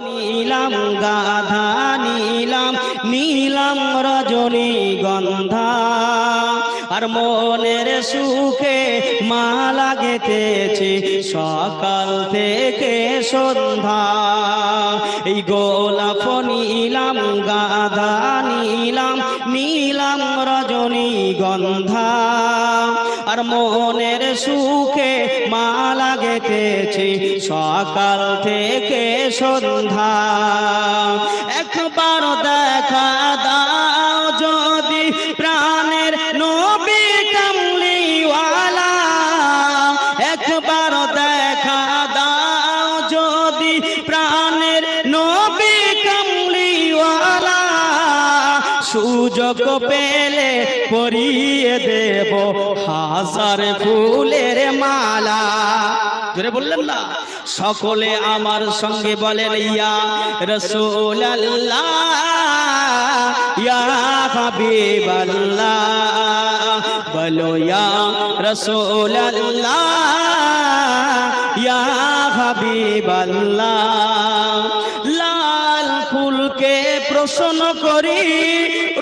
নীলাম গাধা নীলাম নীলাম রজনীগন্ধা আর মনের সুখে মালা গেঁথেছি সকাল থেকে সন্ধ্যা। এই গোলাপ নীলাম গাধা নীলাম নীলাম রজনীগন্ধা আর মনের সুখে মালা গেঁথেছি সকাল থেকে সন্ধ্যা। একবার দেখা দাও যদি প্রাণের নবী কামলিওয়ালা, একবার দেখা দাও যদি প্রাণের নবী কামলিওয়ালা, সুযোগ পেলে পরিয়ে দেব হাজার ফুলের মালা। জোরে বললেন না? সকলে আমার সঙ্গে বলেন ইয়া রাসূলুল্লাহ ইয়া হাবিবাল্লাহ, বলো ইয়া রাসূলুল্লাহ ইয়া হাবিবাল্লাহ। লাল ফুলকে প্রশ্ন করি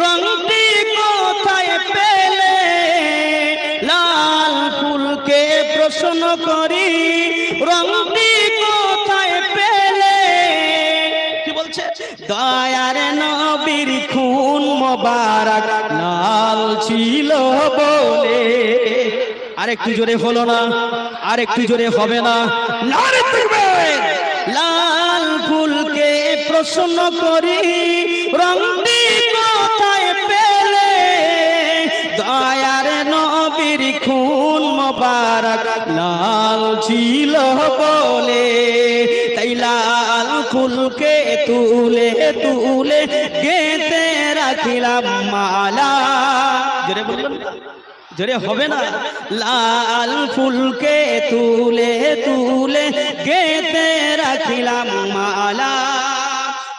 রংটি কোথায় পেলে, লাল ফুলকে প্রশ্ন করি রংটি কোথায় পেলে। কি বলছে? দয়ার নবীর খুন মোবারক লাল ছিল বলে। আরেকটু জোরে হলো না? আরেকটু জোরে হবে না? নারে তাকবীর! লাল ফুলকে প্রশ্ন করি রংটি কোথায় পেলে, দয়ার নবীর খুন মোবারক লাল ছিল বলে। তাই লাল ফুলকে তুলে তুলে গেঁথে রাখিলাম মালা। জোরে বলুন, জোরে হবে না? লাল ফুলকে তুলে তুলে গেঁথে রাখিলাম মালা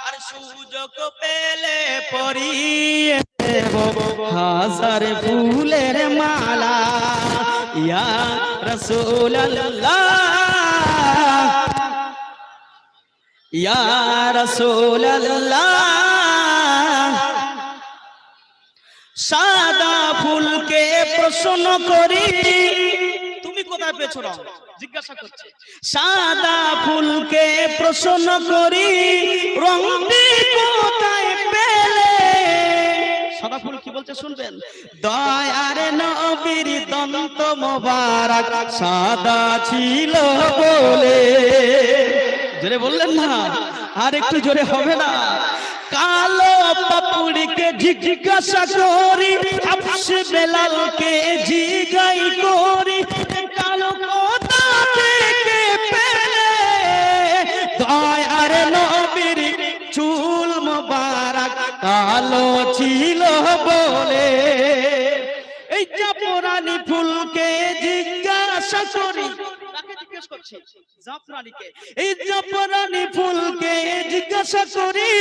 আর সুযোগ পেলে পরিয়ে দেব হাজার ফুলের মালা। ইয়া রাসূলুল্লাহ ইয়া রাসূলুল্লাহ। সাদা ফুলকে প্রশ্ন করি তুমি কোথায় পেয়েছো রং, জিজ্ঞাসা করছে। সাদা ফুলকে প্রশ্ন করি রংটি কোথায় পেলে। সাদা ফুল কি বলছে শুনবেন? দয়ার নবীর দন্ত মোবারক সাদা ছিল বলে। জোরে বললেন না? আর একটু জোরে হবে না? কালো পাপড়িকে জিজ্ঞাসা করি হাফসে বেলালকে জিগাই করি কালো কোথা থেকে পেলে। দয়ার নবীর চুল মোবারক কালো ছিল বলে। এই জাফরানি ফুলকে জিজ্ঞাসা করি, জাফরানিকে, এই জাফরানি ফুলকে জিজ্ঞাসা করি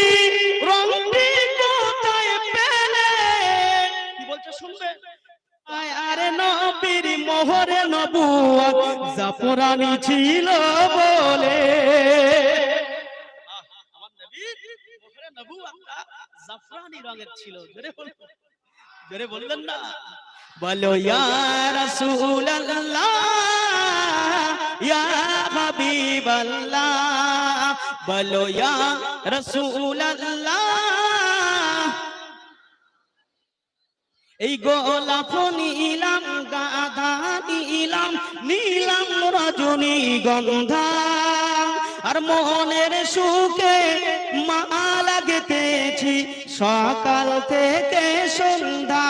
রংটি কোথায় পেলে। কি বলছে শুনবে? আরে নবীর মোহরে নবুয়ত জাফরানি ছিল বলে। আমার নবীর মোহরে নবুয়ত জাফরানি রঙের ছিল। জোরে বললেন না? বলো ইয়া রাসূলুল্লাহ ইয়া হাবিবাল্লাহ, বলো ইয়া রাসূলুল্লাহ। এই গোলাপ নীলাম গাধা নীলাম নীলাম রজনীগন্ধা আর মনের সুখে মালা গেঁথেছি সকাল থেকে সন্ধ্যা।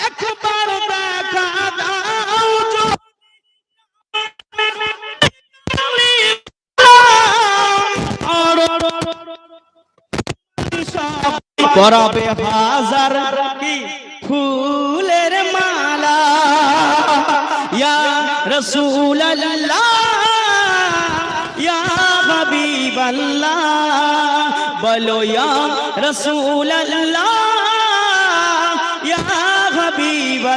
একবার দেখা দাও পরাবে হাজার ফুলের মালা। ইয়া রাসূলুল্লাহ ইয়া হাবিবাল্লাহ, বলো ইয়া রাসূলুল্লাহ ইয়া হাবিবাল্লাহ।